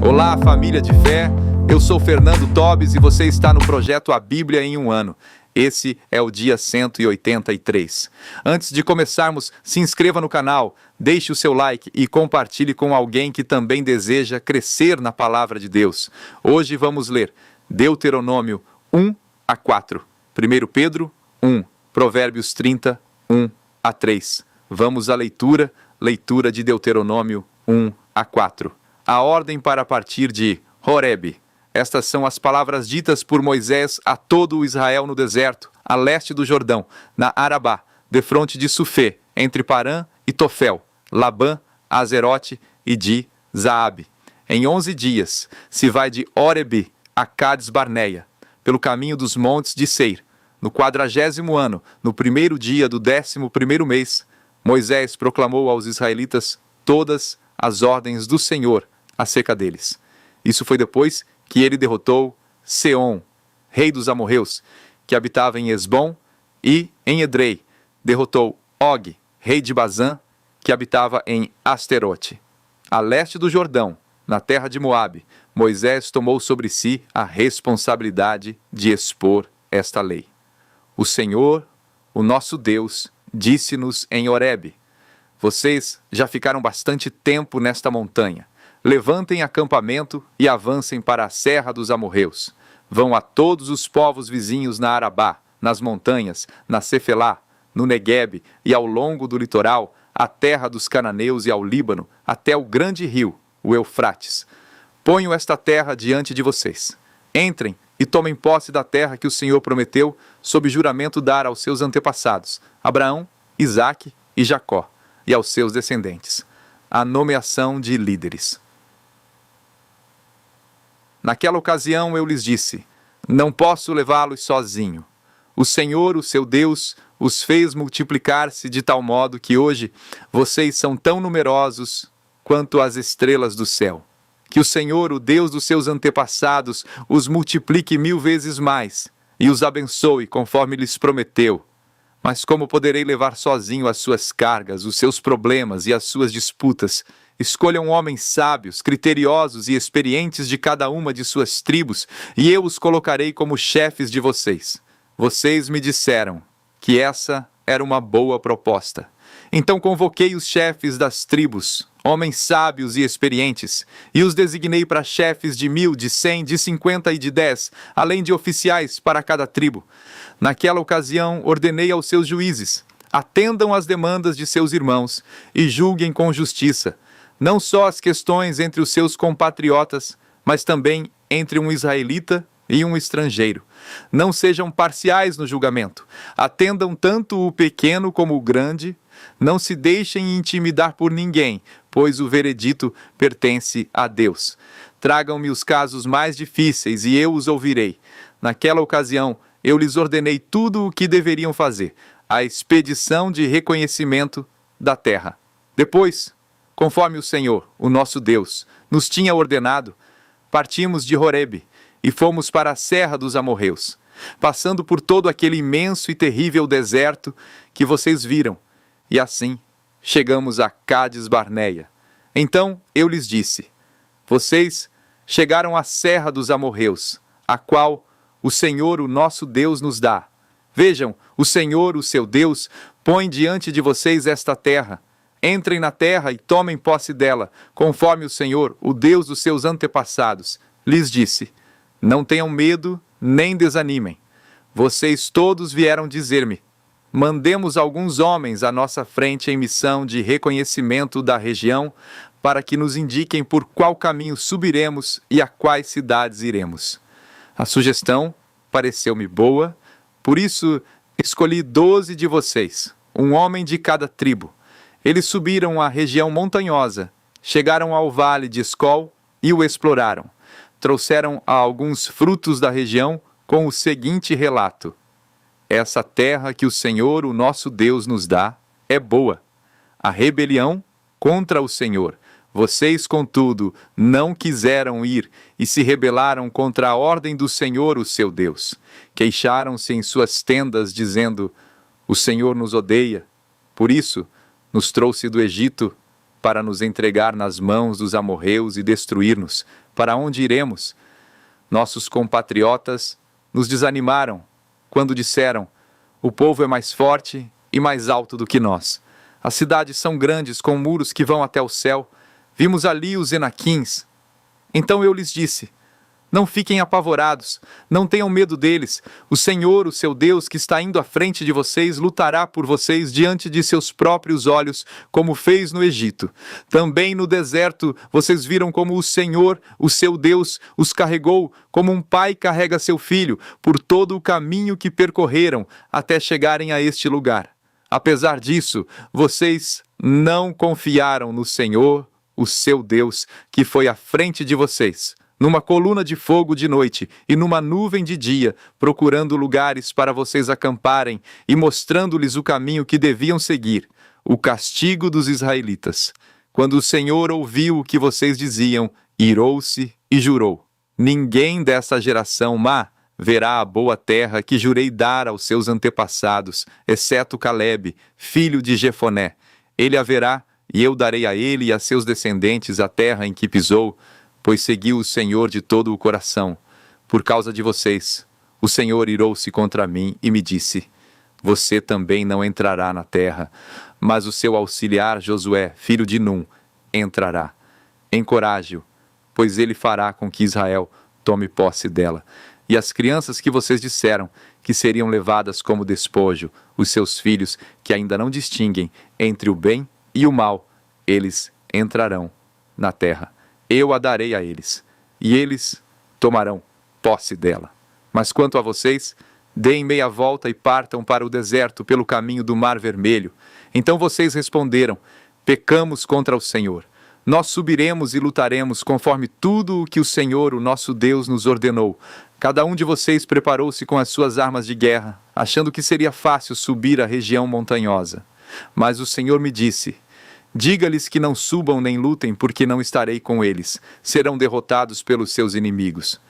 Olá, família de fé. Eu sou Fernando Tobes e você está no projeto A Bíblia em um Ano. Esse é o dia 183. Antes de começarmos, se inscreva no canal, deixe o seu like e compartilhe com alguém que também deseja crescer na palavra de Deus. Hoje vamos ler Deuteronômio 1 a 4, 1 Pedro 1, Provérbios 30, 1 a 3. Vamos à leitura de Deuteronômio 1 a 4. A ordem para partir de Horebe. Estas são as palavras ditas por Moisés a todo o Israel no deserto, a leste do Jordão, na Arabá, defronte de Sufê, entre Parã e Tofel, Labã, Azerote e de Zaabe. Em 11 dias se vai de Horebe a Cades Barneia, pelo caminho dos montes de Seir. No 40º ano, no primeiro dia do 11º mês, Moisés proclamou aos israelitas todas as ordens do Senhor acerca deles. Isso foi depois que ele derrotou Seom, rei dos amorreus, que habitava em Esbom, e em Edrei derrotou Og, rei de Bazã, que habitava em Asterote. A leste do Jordão, na terra de Moabe, Moisés tomou sobre si a responsabilidade de expor esta lei. O Senhor, o nosso Deus, disse-nos em Horebe: vocês já ficaram bastante tempo nesta montanha. Levantem acampamento e avancem para a serra dos amorreus. Vão a todos os povos vizinhos na Arabá, nas montanhas, na Cefelá, no Neguebe e ao longo do litoral, à terra dos cananeus e ao Líbano, até o grande rio, o Eufrates. Ponho esta terra diante de vocês. Entrem e tomem posse da terra que o Senhor prometeu, sob juramento dar aos seus antepassados, Abraão, Isaque e Jacó, e aos seus descendentes. A nomeação de líderes. Naquela ocasião eu lhes disse: não posso levá-los sozinho. O Senhor, o seu Deus, os fez multiplicar-se de tal modo que hoje vocês são tão numerosos quanto as estrelas do céu. Que o Senhor, o Deus dos seus antepassados, os multiplique 1000 vezes mais e os abençoe conforme lhes prometeu. Mas como poderei levar sozinho as suas cargas, os seus problemas e as suas disputas? Escolham homens sábios, criteriosos e experientes de cada uma de suas tribos, e eu os colocarei como chefes de vocês. Vocês me disseram que essa era uma boa proposta. Então convoquei os chefes das tribos, homens sábios e experientes, e os designei para chefes de 1000, de 100, de 50 e de 10, além de oficiais para cada tribo. Naquela ocasião ordenei aos seus juízes: atendam às demandas de seus irmãos e julguem com justiça, não só as questões entre os seus compatriotas, mas também entre um israelita e um estrangeiro. Não sejam parciais no julgamento. Atendam tanto o pequeno como o grande. Não se deixem intimidar por ninguém, pois o veredito pertence a Deus. Tragam-me os casos mais difíceis e eu os ouvirei. Naquela ocasião, eu lhes ordenei tudo o que deveriam fazer, a expedição de reconhecimento da terra. Depois, conforme o Senhor, o nosso Deus, nos tinha ordenado, partimos de Horebe e fomos para a serra dos amorreus, passando por todo aquele imenso e terrível deserto que vocês viram, e assim chegamos a Cades Barneia. Então eu lhes disse: vocês chegaram à serra dos amorreus, a qual o Senhor, o nosso Deus, nos dá. Vejam, o Senhor, o seu Deus, põe diante de vocês esta terra. Entrem na terra e tomem posse dela, conforme o Senhor, o Deus dos seus antepassados, lhes disse. Não tenham medo, nem desanimem. Vocês todos vieram dizer-me: mandemos alguns homens à nossa frente em missão de reconhecimento da região, para que nos indiquem por qual caminho subiremos e a quais cidades iremos. A sugestão pareceu-me boa, por isso escolhi 12 de vocês, um homem de cada tribo. Eles subiram a região montanhosa, chegaram ao vale de Escol e o exploraram. Trouxeram alguns frutos da região com o seguinte relato: essa terra que o Senhor, o nosso Deus, nos dá é boa. A rebelião contra o Senhor. Vocês, contudo, não quiseram ir e se rebelaram contra a ordem do Senhor, o seu Deus. Queixaram-se em suas tendas, dizendo: o Senhor nos odeia. Por isso, nos trouxe do Egito para nos entregar nas mãos dos amorreus e destruir-nos. Para onde iremos? Nossos compatriotas nos desanimaram quando disseram: o povo é mais forte e mais alto do que nós. As cidades são grandes, com muros que vão até o céu. Vimos ali os Enaquins. Então eu lhes disse: não fiquem apavorados, não tenham medo deles. O Senhor, o seu Deus, que está indo à frente de vocês, lutará por vocês diante de seus próprios olhos, como fez no Egito. Também no deserto vocês viram como o Senhor, o seu Deus, os carregou, como um pai carrega seu filho, por todo o caminho que percorreram, até chegarem a este lugar. Apesar disso, vocês não confiaram no Senhor, o seu Deus, que foi à frente de vocês, numa coluna de fogo de noite e numa nuvem de dia, procurando lugares para vocês acamparem e mostrando-lhes o caminho que deviam seguir, o castigo dos israelitas. Quando o Senhor ouviu o que vocês diziam, irou-se e jurou: ninguém dessa geração má verá a boa terra que jurei dar aos seus antepassados, exceto Calebe, filho de Jefoné. Ele a verá, e eu darei a ele e a seus descendentes a terra em que pisou, pois seguiu o Senhor de todo o coração. Por causa de vocês, o Senhor irou-se contra mim e me disse: você também não entrará na terra, mas o seu auxiliar Josué, filho de Num, entrará. Encoraje-o, pois ele fará com que Israel tome posse dela. E as crianças que vocês disseram que seriam levadas como despojo, os seus filhos que ainda não distinguem entre o bem e o mal, eles entrarão na terra. Eu a darei a eles, e eles tomarão posse dela. Mas quanto a vocês, deem meia volta e partam para o deserto pelo caminho do Mar Vermelho. Então vocês responderam: pecamos contra o Senhor. Nós subiremos e lutaremos conforme tudo o que o Senhor, o nosso Deus, nos ordenou. Cada um de vocês preparou-se com as suas armas de guerra, achando que seria fácil subir a região montanhosa. Mas o Senhor me disse: diga-lhes que não subam nem lutem, porque não estarei com eles. Serão derrotados pelos seus inimigos.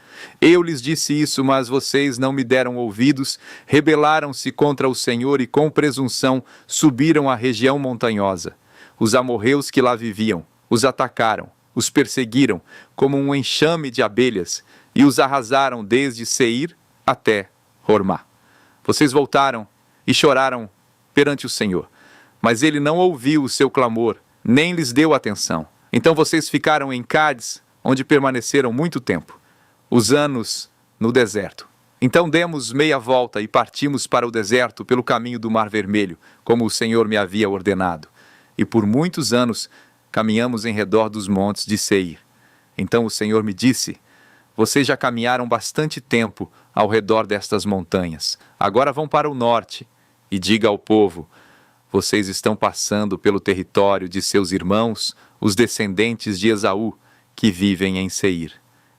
Eu lhes disse isso, mas vocês não me deram ouvidos, rebelaram-se contra o Senhor e com presunção subiram a região montanhosa. Os amorreus que lá viviam os atacaram, os perseguiram como um enxame de abelhas e os arrasaram desde Seir até Hormá. Vocês voltaram e choraram perante o Senhor, mas ele não ouviu o seu clamor, nem lhes deu atenção. Então vocês ficaram em Cádiz, onde permaneceram muito tempo, os anos no deserto. Então demos meia volta e partimos para o deserto pelo caminho do Mar Vermelho, como o Senhor me havia ordenado. E por muitos anos caminhamos em redor dos montes de Seir. Então o Senhor me disse: vocês já caminharam bastante tempo ao redor destas montanhas. Agora vão para o norte e diga ao povo: vocês estão passando pelo território de seus irmãos, os descendentes de Esaú, que vivem em Seir.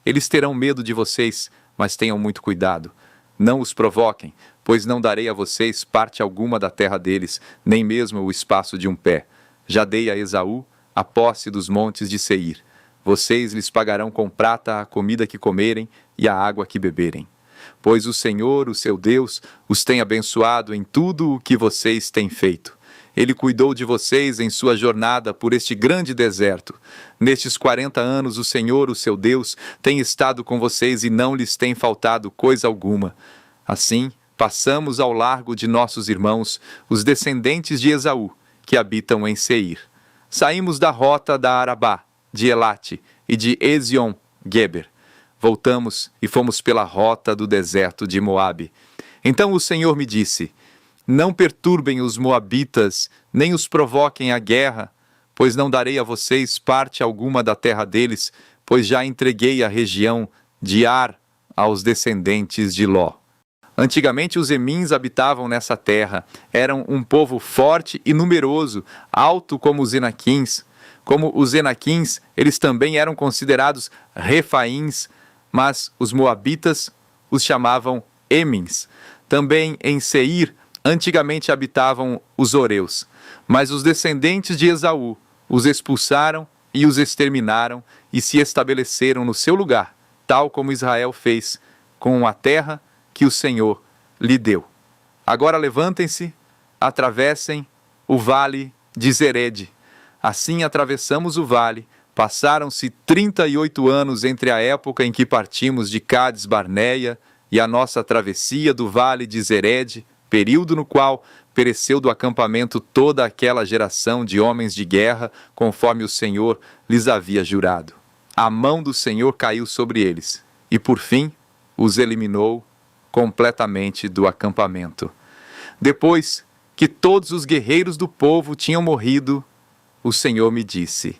Eles terão medo de vocês, mas tenham muito cuidado. Não os provoquem, pois não darei a vocês parte alguma da terra deles, nem mesmo o espaço de um pé. Já dei a Esaú a posse dos montes de Seir. Vocês lhes pagarão com prata a comida que comerem e a água que beberem. Pois o Senhor, o seu Deus, os tem abençoado em tudo o que vocês têm feito. Ele cuidou de vocês em sua jornada por este grande deserto. Nestes 40 anos, o Senhor, o seu Deus, tem estado com vocês e não lhes tem faltado coisa alguma. Assim, passamos ao largo de nossos irmãos, os descendentes de Esaú, que habitam em Seir. Saímos da rota da Arabá, de Elate e de Ezion-Geber. Voltamos e fomos pela rota do deserto de Moabe. Então o Senhor me disse: não perturbem os moabitas, nem os provoquem à guerra, pois não darei a vocês parte alguma da terra deles, pois já entreguei a região de Ar aos descendentes de Ló. Antigamente os Emins habitavam nessa terra, eram um povo forte e numeroso, alto como os Enaquins. Como os Enaquins, eles também eram considerados Refaíns, mas os moabitas os chamavam Emins. Também em Seir, antigamente habitavam os Oreus, mas os descendentes de Esaú os expulsaram e os exterminaram e se estabeleceram no seu lugar, tal como Israel fez com a terra que o Senhor lhe deu. Agora levantem-se, atravessem o vale de Zered. Assim atravessamos o vale. Passaram-se 38 anos entre a época em que partimos de Cádiz Barneia e a nossa travessia do vale de Zered, período no qual pereceu do acampamento toda aquela geração de homens de guerra, conforme o Senhor lhes havia jurado. A mão do Senhor caiu sobre eles, e por fim os eliminou completamente do acampamento. Depois que todos os guerreiros do povo tinham morrido, o Senhor me disse: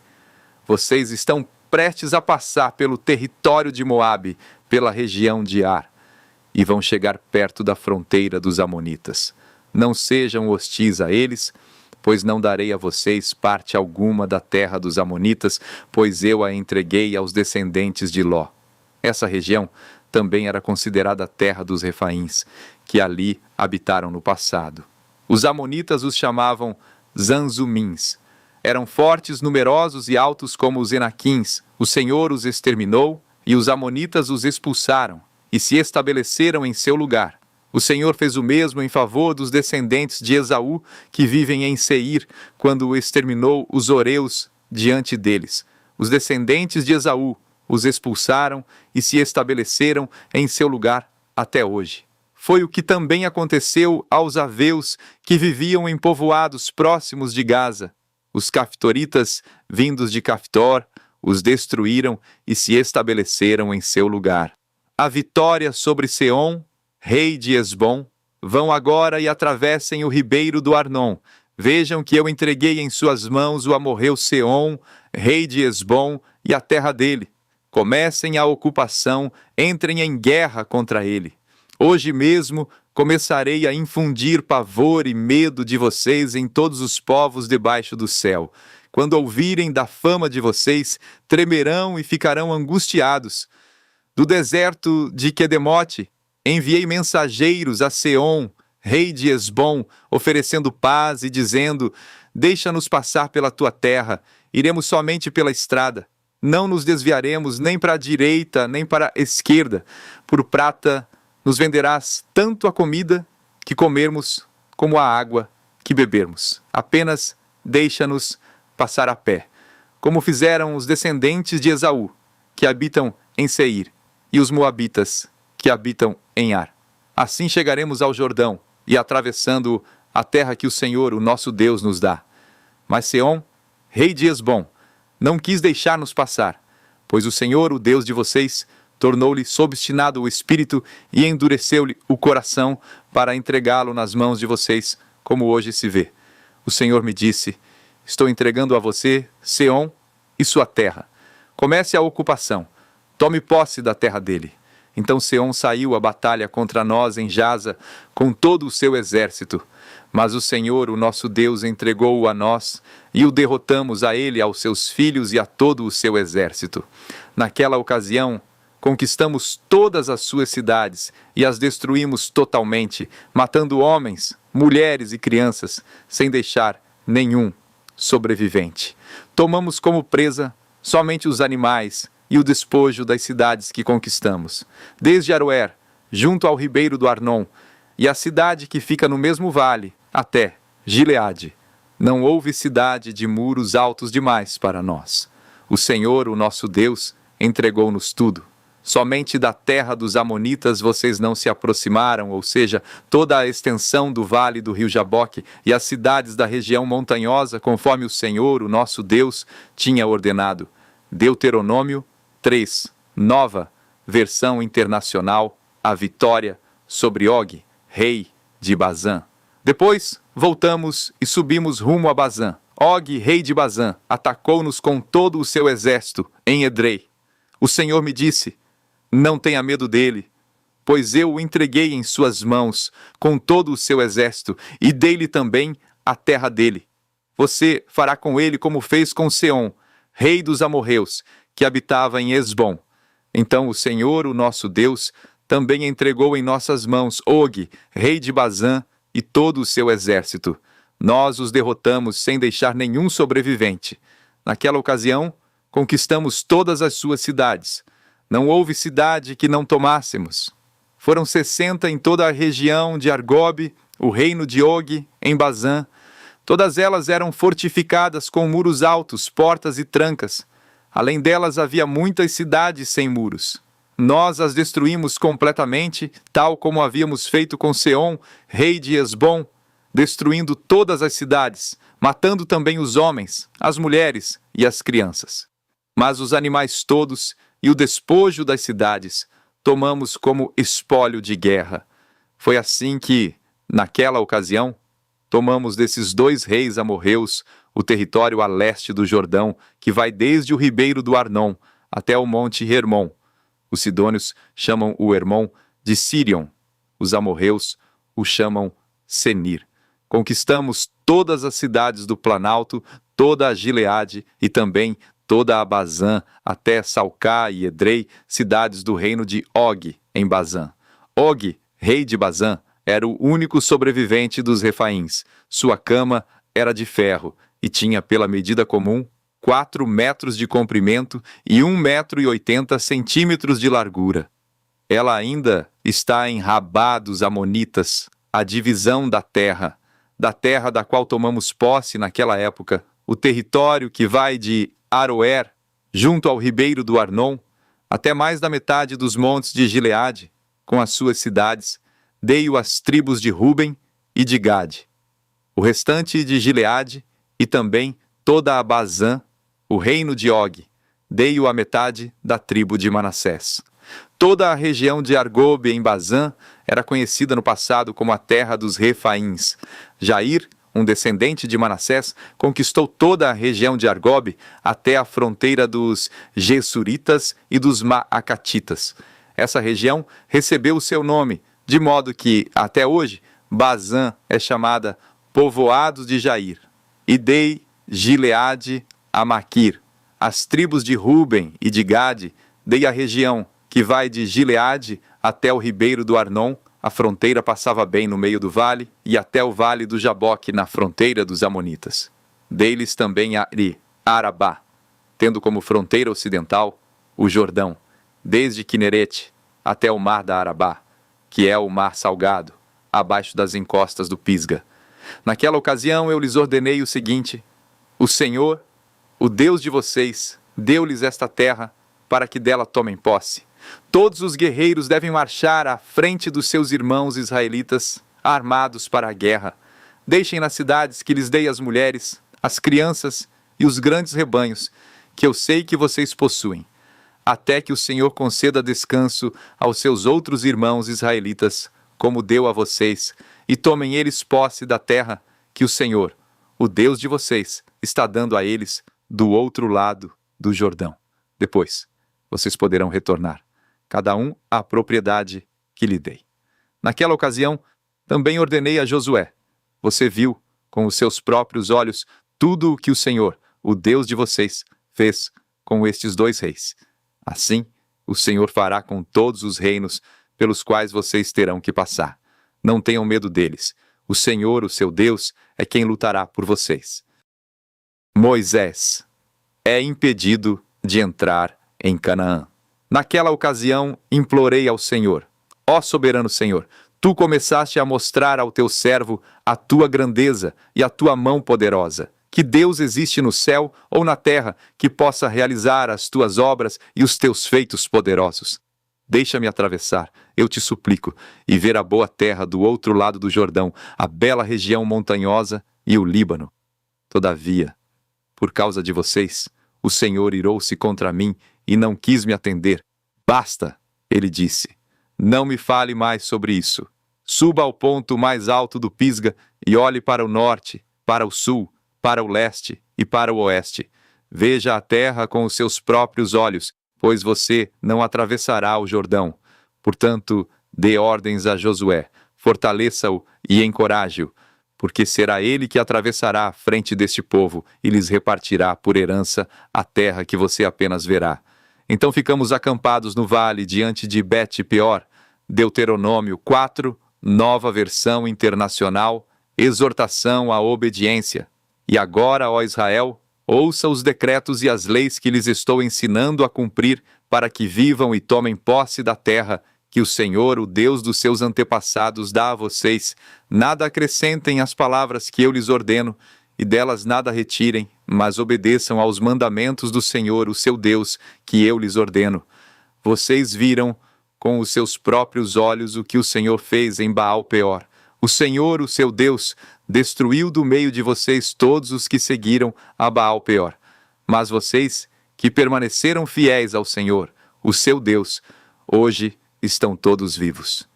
vocês estão prestes a passar pelo território de Moabe, pela região de Ar, e vão chegar perto da fronteira dos amonitas. Não sejam hostis a eles, pois não darei a vocês parte alguma da terra dos amonitas, pois eu a entreguei aos descendentes de Ló. Essa região também era considerada a terra dos Refaíns, que ali habitaram no passado. Os amonitas os chamavam Zanzumins. Eram fortes, numerosos e altos como os Enaquins. O Senhor os exterminou e os amonitas os expulsaram e se estabeleceram em seu lugar. O Senhor fez o mesmo em favor dos descendentes de Esaú, que vivem em Seir, quando exterminou os Horeus diante deles. Os descendentes de Esaú os expulsaram e se estabeleceram em seu lugar até hoje. Foi o que também aconteceu aos Aveus, que viviam em povoados próximos de Gaza. Os Caftoritas, vindos de Caftor, os destruíram e se estabeleceram em seu lugar. A vitória sobre Seom, rei de Hesbom, vão agora e atravessem o ribeiro do Arnon. Vejam que eu entreguei em suas mãos o amorreu Seom, rei de Hesbom, e a terra dele. Comecem a ocupação, entrem em guerra contra ele. Hoje mesmo começarei a infundir pavor e medo de vocês em todos os povos debaixo do céu. Quando ouvirem da fama de vocês, tremerão e ficarão angustiados. Do deserto de Quedemote, enviei mensageiros a Seom, rei de Hesbom, oferecendo paz e dizendo: deixa-nos passar pela tua terra, iremos somente pela estrada. Não nos desviaremos nem para a direita, nem para a esquerda. Por prata nos venderás tanto a comida que comermos, como a água que bebermos. Apenas deixa-nos passar a pé, como fizeram os descendentes de Esaú, que habitam em Seir, e os moabitas, que habitam em Ar. Assim chegaremos ao Jordão, e atravessando a terra que o Senhor, o nosso Deus, nos dá. Mas Seom, rei de Hesbom, não quis deixar-nos passar, pois o Senhor, o Deus de vocês, tornou-lhe obstinado o espírito e endureceu-lhe o coração para entregá-lo nas mãos de vocês, como hoje se vê. O Senhor me disse: estou entregando a você Seom e sua terra. Comece a ocupação, tome posse da terra dele. Então Seom saiu à batalha contra nós em Jaza com todo o seu exército. Mas o Senhor, o nosso Deus, entregou-o a nós, e o derrotamos a ele, aos seus filhos e a todo o seu exército. Naquela ocasião, conquistamos todas as suas cidades e as destruímos totalmente, matando homens, mulheres e crianças, sem deixar nenhum sobrevivente. Tomamos como presa somente os animais e o despojo das cidades que conquistamos, desde Aroer, junto ao ribeiro do Arnon, e a cidade que fica no mesmo vale, até Gileade. Não houve cidade de muros altos demais para nós. O Senhor, o nosso Deus, entregou-nos tudo. Somente da terra dos amonitas vocês não se aproximaram, ou seja, toda a extensão do vale do rio Jaboque e as cidades da região montanhosa, conforme o Senhor, o nosso Deus, tinha ordenado. Deuteronômio 3, nova versão internacional, a vitória sobre Og, rei de Bazã. Depois voltamos e subimos rumo a Bazã. Og, rei de Bazã, atacou-nos com todo o seu exército em Edrei. O Senhor me disse: não tenha medo dele, pois eu o entreguei em suas mãos com todo o seu exército e dei-lhe também a terra dele. Você fará com ele como fez com Seom, rei dos amorreus, que habitava em Hesbom. Então o Senhor, o nosso Deus, também entregou em nossas mãos Og, rei de Bazã, e todo o seu exército. Nós os derrotamos sem deixar nenhum sobrevivente. Naquela ocasião, conquistamos todas as suas cidades. Não houve cidade que não tomássemos. Foram 60 em toda a região de Argobe, o reino de Og, em Bazã, Todas elas eram fortificadas com muros altos, portas e trancas. Além delas havia muitas cidades sem muros. Nós as destruímos completamente, tal como havíamos feito com Seom, rei de Hesbom, destruindo todas as cidades, matando também os homens, as mulheres e as crianças. Mas os animais todos e o despojo das cidades tomamos como espólio de guerra. Foi assim que, naquela ocasião, tomamos desses 2 reis amorreus o território a leste do Jordão, que vai desde o ribeiro do Arnon até o monte Hermon. Os sidônios chamam o Hermon de Sirion. Os amorreus o chamam Senir. Conquistamos todas as cidades do Planalto, toda a Gileade e também toda a Bazã, até Salcá e Edrei, cidades do reino de Og, em Bazã. Og, rei de Bazã, era o único sobrevivente dos Refaíns. Sua cama era de ferro e tinha pela medida comum 4 metros de comprimento e 1,80 metros de largura. Ela ainda está em Rabá dos Amonitas, a divisão da terra da qual tomamos posse naquela época, o território que vai de Aroer, junto ao ribeiro do Arnon, até mais da metade dos montes de Gileade, com as suas cidades, dei-o às tribos de Ruben e de Gade. O restante de Gileade e também toda a Bazã, o reino de Og, dei-o à metade da tribo de Manassés. Toda a região de Argobe em Bazã era conhecida no passado como a terra dos Refaíns. Jair, um descendente de Manassés, conquistou toda a região de Argobe até a fronteira dos Gessuritas e dos Maacatitas. Essa região recebeu o seu nome, de modo que, até hoje, Bazã é chamada Povoados de Jair. E dei Gileade a Maquir. As tribos de Ruben e de Gade dei a região que vai de Gileade até o ribeiro do Arnon. A fronteira passava bem no meio do vale, e até o vale do Jaboque, na fronteira dos Amonitas. Dei-lhes também a Arabá, tendo como fronteira ocidental o Jordão, desde Quinerete até o mar da Arabá, que é o mar salgado, abaixo das encostas do Pisga. Naquela ocasião eu lhes ordenei o seguinte: o Senhor, o Deus de vocês, deu-lhes esta terra para que dela tomem posse. Todos os guerreiros devem marchar à frente dos seus irmãos israelitas, armados para a guerra. Deixem nas cidades que lhes dei as mulheres, as crianças e os grandes rebanhos, que eu sei que vocês possuem, até que o Senhor conceda descanso aos seus outros irmãos israelitas, como deu a vocês, e tomem eles posse da terra que o Senhor, o Deus de vocês, está dando a eles do outro lado do Jordão. Depois, vocês poderão retornar, cada um à propriedade que lhe dei. Naquela ocasião, também ordenei a Josué: você viu, com os seus próprios olhos, tudo o que o Senhor, o Deus de vocês, fez com estes 2 reis. Assim, o Senhor fará com todos os reinos pelos quais vocês terão que passar. Não tenham medo deles. O Senhor, o seu Deus, é quem lutará por vocês. Moisés é impedido de entrar em Canaã. Naquela ocasião, implorei ao Senhor: ó soberano Senhor, tu começaste a mostrar ao teu servo a tua grandeza e a tua mão poderosa. Que Deus existe no céu ou na terra que possa realizar as tuas obras e os teus feitos poderosos. Deixa-me atravessar, eu te suplico, e ver a boa terra do outro lado do Jordão, a bela região montanhosa e o Líbano. Todavia, por causa de vocês, o Senhor irou-se contra mim e não quis me atender. Basta, ele disse, não me fale mais sobre isso. Suba ao ponto mais alto do Pisga e olhe para o norte, para o sul, para o leste e para o oeste. Veja a terra com os seus próprios olhos, pois você não atravessará o Jordão. Portanto, dê ordens a Josué, fortaleça-o e encoraje-o, porque será ele que atravessará a frente deste povo e lhes repartirá por herança a terra que você apenas verá. Então ficamos acampados no vale diante de Bet-peor. Deuteronômio 4, nova versão internacional, exortação à obediência. E agora, ó Israel, ouça os decretos e as leis que lhes estou ensinando a cumprir, para que vivam e tomem posse da terra que o Senhor, o Deus dos seus antepassados, dá a vocês, nada acrescentem às palavras que eu lhes ordeno, e delas nada retirem, mas obedeçam aos mandamentos do Senhor, o seu Deus, que eu lhes ordeno. Vocês viram com os seus próprios olhos o que o Senhor fez em Baal-Peor. O Senhor, o seu Deus, destruiu do meio de vocês todos os que seguiram a Baal-Peor. Mas vocês, que permaneceram fiéis ao Senhor, o seu Deus, hoje estão todos vivos.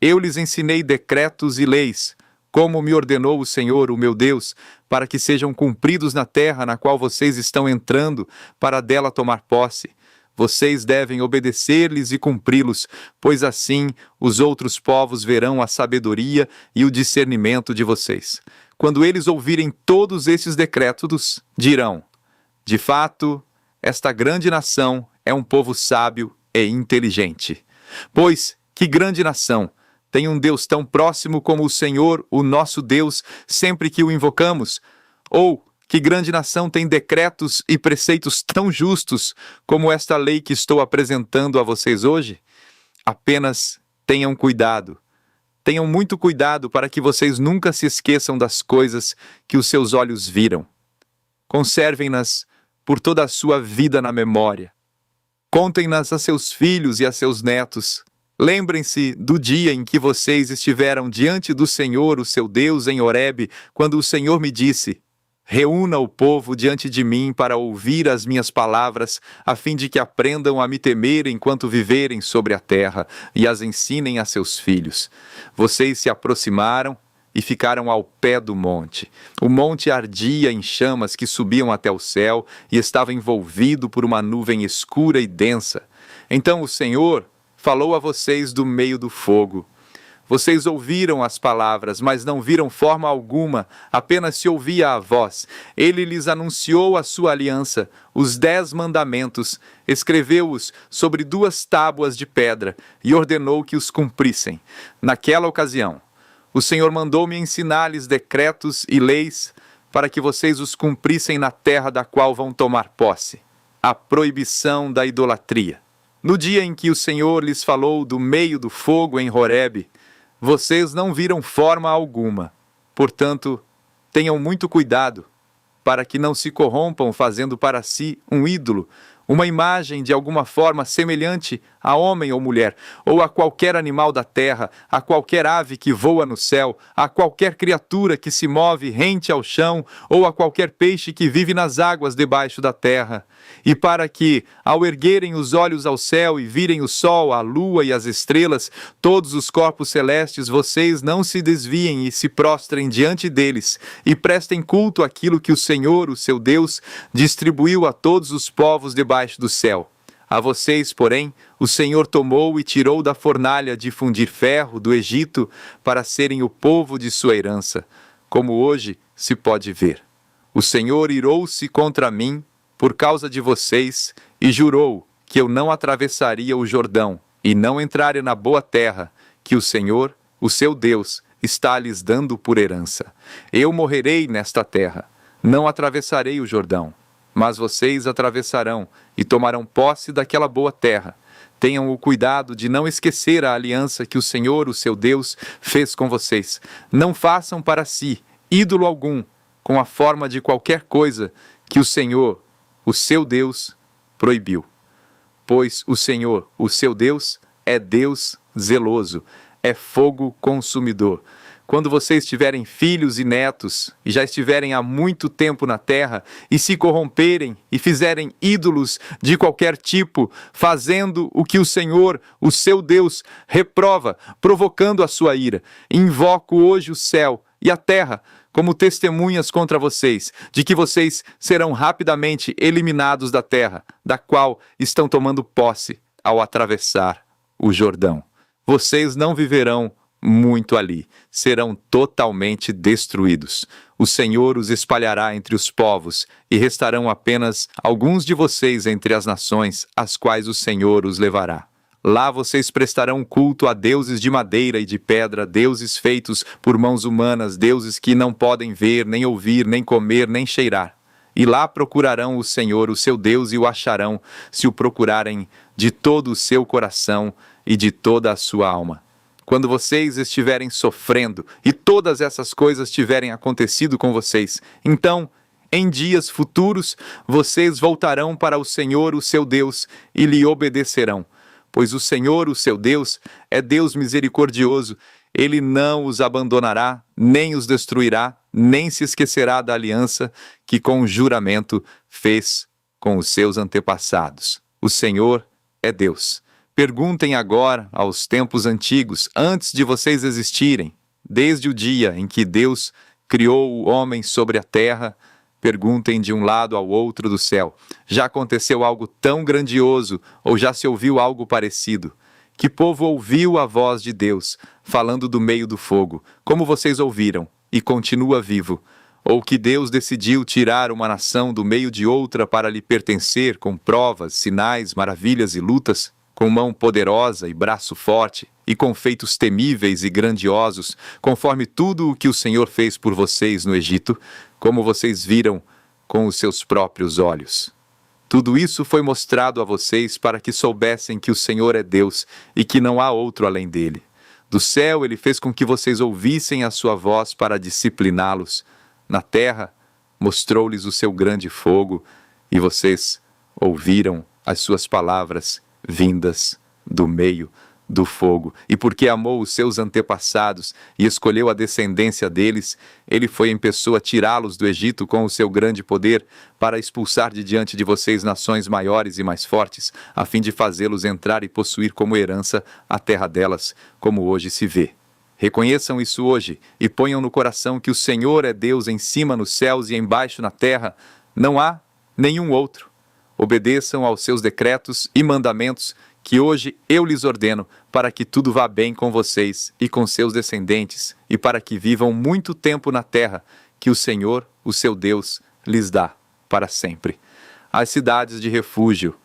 Eu lhes ensinei decretos e leis, como me ordenou o Senhor, o meu Deus, para que sejam cumpridos na terra na qual vocês estão entrando, para dela tomar posse. Vocês devem obedecer-lhes e cumpri-los, pois assim os outros povos verão a sabedoria e o discernimento de vocês. Quando eles ouvirem todos esses decretos, dirão: de fato, esta grande nação é um povo sábio e inteligente. Pois, que grande nação! Tem um Deus tão próximo como o Senhor, o nosso Deus, sempre que o invocamos? Ou, que grande nação tem decretos e preceitos tão justos como esta lei que estou apresentando a vocês hoje? Apenas tenham cuidado. Tenham muito cuidado para que vocês nunca se esqueçam das coisas que os seus olhos viram. Conservem-nas por toda a sua vida na memória. Contem-nas a seus filhos e a seus netos. Lembrem-se do dia em que vocês estiveram diante do Senhor, o seu Deus, em Horebe, quando o Senhor me disse: reúna o povo diante de mim para ouvir as minhas palavras, a fim de que aprendam a me temer enquanto viverem sobre a terra, e as ensinem a seus filhos. Vocês se aproximaram e ficaram ao pé do monte. O monte ardia em chamas que subiam até o céu e estava envolvido por uma nuvem escura e densa. Então o Senhor falou a vocês do meio do fogo. Vocês ouviram as palavras, mas não viram forma alguma, apenas se ouvia a voz. Ele lhes anunciou a sua aliança, os 10 mandamentos, escreveu-os sobre 2 tábuas de pedra e ordenou que os cumprissem. Naquela ocasião, o Senhor mandou-me ensinar-lhes decretos e leis para que vocês os cumprissem na terra da qual vão tomar posse. A proibição da idolatria. No dia em que o Senhor lhes falou do meio do fogo em Horebe, vocês não viram forma alguma. Portanto, tenham muito cuidado, para que não se corrompam fazendo para si um ídolo, uma imagem de alguma forma semelhante a homem ou mulher, ou a qualquer animal da terra, a qualquer ave que voa no céu, a qualquer criatura que se move rente ao chão, ou a qualquer peixe que vive nas águas debaixo da terra. E para que, ao erguerem os olhos ao céu e virem o sol, a lua e as estrelas, todos os corpos celestes, vocês não se desviem e se prostrem diante deles, e prestem culto àquilo que o Senhor, o seu Deus, distribuiu a todos os povos debaixo do céu. A vocês, porém, o Senhor tomou e tirou da fornalha de fundir ferro do Egito para serem o povo de sua herança, como hoje se pode ver. O Senhor irou-se contra mim por causa de vocês e jurou que eu não atravessaria o Jordão e não entraria na boa terra que o Senhor, o seu Deus, está lhes dando por herança. Eu morrerei nesta terra, não atravessarei o Jordão. Mas vocês atravessarão e tomarão posse daquela boa terra. Tenham o cuidado de não esquecer a aliança que o Senhor, o seu Deus, fez com vocês. Não façam para si ídolo algum, com a forma de qualquer coisa que o Senhor, o seu Deus, proibiu. Pois o Senhor, o seu Deus, é Deus zeloso, é fogo consumidor. Quando vocês tiverem filhos e netos, e já estiverem há muito tempo na terra, e se corromperem e fizerem ídolos de qualquer tipo, fazendo o que o Senhor, o seu Deus, reprova, provocando a sua ira, invoco hoje o céu e a terra como testemunhas contra vocês, de que vocês serão rapidamente eliminados da terra, da qual estão tomando posse ao atravessar o Jordão. Vocês não viverão muito ali, serão totalmente destruídos. O Senhor os espalhará entre os povos, e restarão apenas alguns de vocês entre as nações, às quais o Senhor os levará. Lá vocês prestarão culto a deuses de madeira e de pedra, deuses feitos por mãos humanas, deuses que não podem ver, nem ouvir, nem comer, nem cheirar. E lá procurarão o Senhor, o seu Deus, e o acharão, se o procurarem de todo o seu coração e de toda a sua alma. Quando vocês estiverem sofrendo e todas essas coisas tiverem acontecido com vocês, então, em dias futuros, vocês voltarão para o Senhor, o seu Deus, e lhe obedecerão. Pois o Senhor, o seu Deus, é Deus misericordioso. Ele não os abandonará, nem os destruirá, nem se esquecerá da aliança que com juramento fez com os seus antepassados. O Senhor é Deus. Perguntem agora aos tempos antigos, antes de vocês existirem, desde o dia em que Deus criou o homem sobre a terra, perguntem de um lado ao outro do céu. Já aconteceu algo tão grandioso ou já se ouviu algo parecido? Que povo ouviu a voz de Deus, falando do meio do fogo, como vocês ouviram, e continua vivo? Ou que Deus decidiu tirar uma nação do meio de outra para lhe pertencer com provas, sinais, maravilhas e lutas? Com mão poderosa e braço forte, e com feitos temíveis e grandiosos, conforme tudo o que o Senhor fez por vocês no Egito, como vocês viram com os seus próprios olhos. Tudo isso foi mostrado a vocês para que soubessem que o Senhor é Deus e que não há outro além dele. Do céu ele fez com que vocês ouvissem a sua voz para discipliná-los. Na terra mostrou-lhes o seu grande fogo, e vocês ouviram as suas palavras vindas do meio do fogo. E porque amou os seus antepassados e escolheu a descendência deles, ele foi em pessoa tirá-los do Egito com o seu grande poder, para expulsar de diante de vocês nações maiores e mais fortes, a fim de fazê-los entrar e possuir como herança a terra delas, como hoje se vê. Reconheçam isso hoje e ponham no coração que o Senhor é Deus em cima nos céus e embaixo na terra. Não há nenhum outro. Obedeçam aos seus decretos e mandamentos que hoje eu lhes ordeno, para que tudo vá bem com vocês e com seus descendentes, e para que vivam muito tempo na terra, que o Senhor, o seu Deus, lhes dá para sempre. As cidades de refúgio.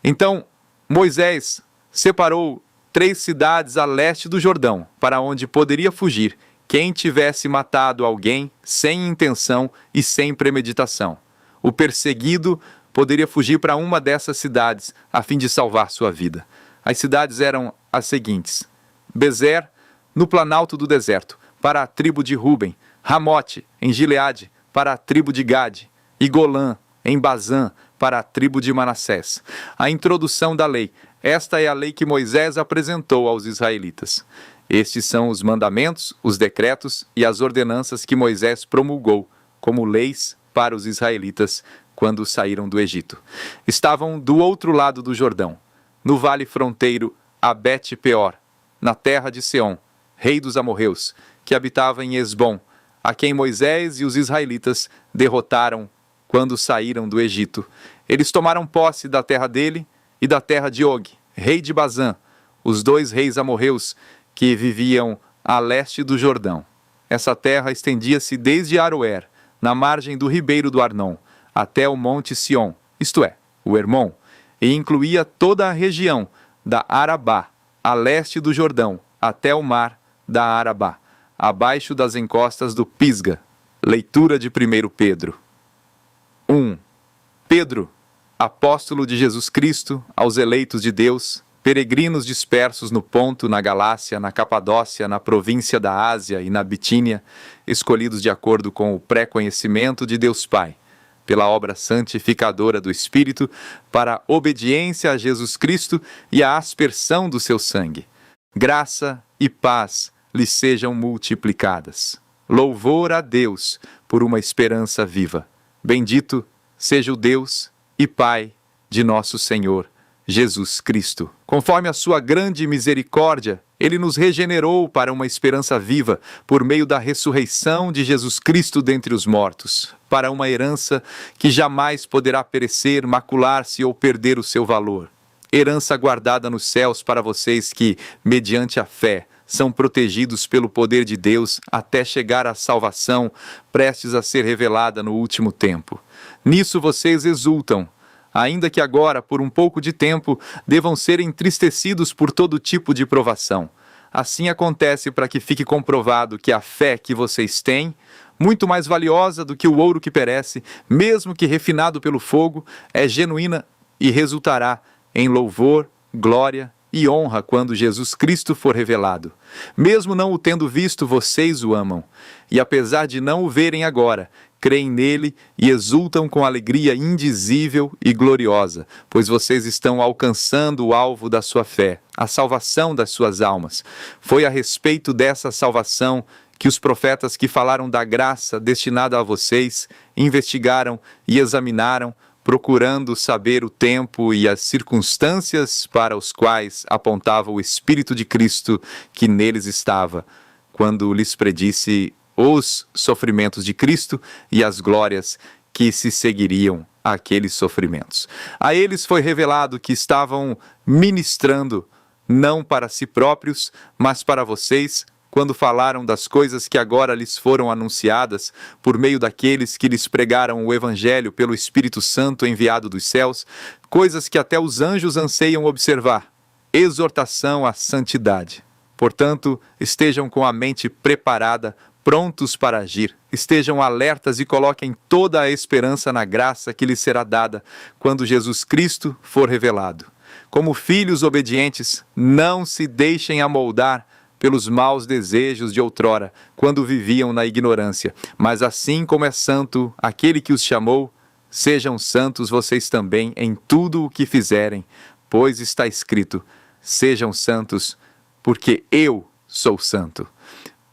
Então, Moisés separou 3 cidades a leste do Jordão, para onde poderia fugir quem tivesse matado alguém sem intenção e sem premeditação. O perseguido poderia fugir para uma dessas cidades, a fim de salvar sua vida. As cidades eram as seguintes: Bezer, no planalto do deserto, para a tribo de Ruben; Ramote, em Gileade, para a tribo de Gade; e Golã, em Bazã, para a tribo de Manassés. A introdução da lei. Esta é a lei que Moisés apresentou aos israelitas. Estes são os mandamentos, os decretos e as ordenanças que Moisés promulgou como leis para os israelitas quando saíram do Egito. Estavam do outro lado do Jordão, no vale fronteiro a Bet-peor, na terra de Seom, rei dos amorreus, que habitava em Esbom, a quem Moisés e os israelitas derrotaram quando saíram do Egito. Eles tomaram posse da terra dele e da terra de Og, rei de Bazã, os 2 reis amorreus que viviam a leste do Jordão. Essa terra estendia-se desde Aroer, na margem do ribeiro do Arnon, até o monte Sion, isto é, o Hermon, e incluía toda a região da Arabá, a leste do Jordão, até o mar da Arabá, abaixo das encostas do Pisga. Leitura de 1 Pedro. 1. Pedro, apóstolo de Jesus Cristo, aos eleitos de Deus, peregrinos dispersos no Ponto, na Galácia, na Capadócia, na província da Ásia e na Bitínia, escolhidos de acordo com o pré-conhecimento de Deus Pai, pela obra santificadora do Espírito, para a obediência a Jesus Cristo e a aspersão do seu sangue. Graça e paz lhes sejam multiplicadas. Louvor a Deus por uma esperança viva. Bendito seja o Deus e Pai de nosso Senhor Jesus Cristo. Conforme a sua grande misericórdia, ele nos regenerou para uma esperança viva por meio da ressurreição de Jesus Cristo dentre os mortos, para uma herança que jamais poderá perecer, macular-se ou perder o seu valor. Herança guardada nos céus para vocês que, mediante a fé, são protegidos pelo poder de Deus até chegar à salvação, prestes a ser revelada no último tempo. Nisso vocês exultam, ainda que agora, por um pouco de tempo, devam ser entristecidos por todo tipo de provação. Assim acontece para que fique comprovado que a fé que vocês têm, muito mais valiosa do que o ouro que perece, mesmo que refinado pelo fogo, é genuína e resultará em louvor, glória e honra quando Jesus Cristo for revelado. Mesmo não o tendo visto, vocês o amam. E apesar de não o verem agora, creem nele e exultam com alegria indizível e gloriosa, pois vocês estão alcançando o alvo da sua fé, a salvação das suas almas. Foi a respeito dessa salvação que os profetas que falaram da graça destinada a vocês investigaram e examinaram, procurando saber o tempo e as circunstâncias para os quais apontava o Espírito de Cristo que neles estava, quando lhes predisse os sofrimentos de Cristo e as glórias que se seguiriam àqueles sofrimentos. A eles foi revelado que estavam ministrando não para si próprios, mas para vocês, quando falaram das coisas que agora lhes foram anunciadas por meio daqueles que lhes pregaram o Evangelho pelo Espírito Santo enviado dos céus, coisas que até os anjos anseiam observar. Exortação à santidade. Portanto, estejam com a mente preparada, prontos para agir. Estejam alertas e coloquem toda a esperança na graça que lhes será dada quando Jesus Cristo for revelado. Como filhos obedientes, não se deixem amoldar pelos maus desejos de outrora, quando viviam na ignorância. Mas assim como é santo aquele que os chamou, sejam santos vocês também em tudo o que fizerem, pois está escrito: sejam santos, porque eu sou santo.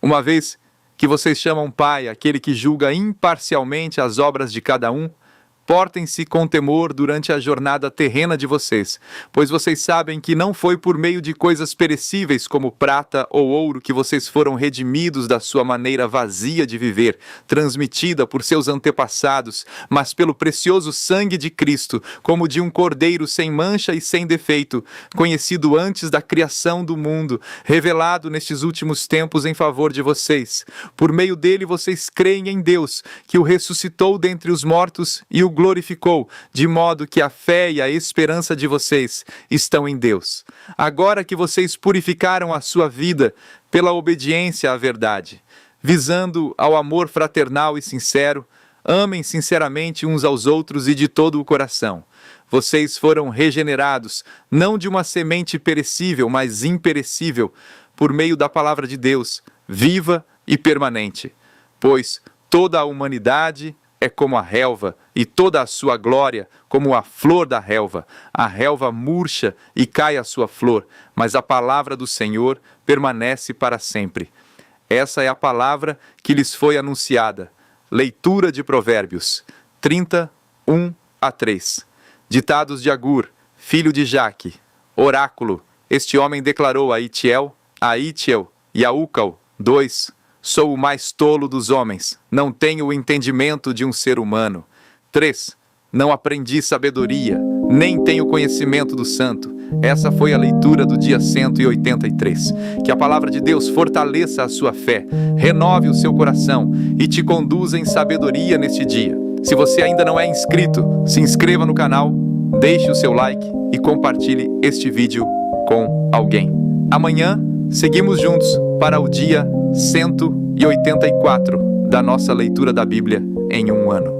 Uma vez que vocês chamam Pai aquele que julga imparcialmente as obras de cada um, portem-se com temor durante a jornada terrena de vocês, pois vocês sabem que não foi por meio de coisas perecíveis como prata ou ouro que vocês foram redimidos da sua maneira vazia de viver, transmitida por seus antepassados, mas pelo precioso sangue de Cristo, como de um cordeiro sem mancha e sem defeito, conhecido antes da criação do mundo, revelado nestes últimos tempos em favor de vocês. Por meio dele vocês creem em Deus, que o ressuscitou dentre os mortos e o glorificou, de modo que a fé e a esperança de vocês estão em Deus. Agora que vocês purificaram a sua vida pela obediência à verdade, visando ao amor fraternal e sincero, amem sinceramente uns aos outros e de todo o coração. Vocês foram regenerados, não de uma semente perecível, mas imperecível, por meio da palavra de Deus, viva e permanente. Pois toda a humanidade é como a relva, e toda a sua glória como a flor da relva. A relva murcha e cai a sua flor, mas a palavra do Senhor permanece para sempre. Essa é a palavra que lhes foi anunciada. Leitura de Provérbios 30, 1-3. Ditados de Agur, filho de Jaque. Oráculo. Este homem declarou a Itiel e a Ucal, 2. Sou o mais tolo dos homens, não tenho o entendimento de um ser humano. 3. Não aprendi sabedoria, nem tenho conhecimento do santo. Essa foi a leitura do dia 183. Que a palavra de Deus fortaleça a sua fé, renove o seu coração e te conduza em sabedoria neste dia. Se você ainda não é inscrito, se inscreva no canal, deixe o seu like e compartilhe este vídeo com alguém. Amanhã, seguimos juntos para o dia 184 da nossa leitura da Bíblia em um ano.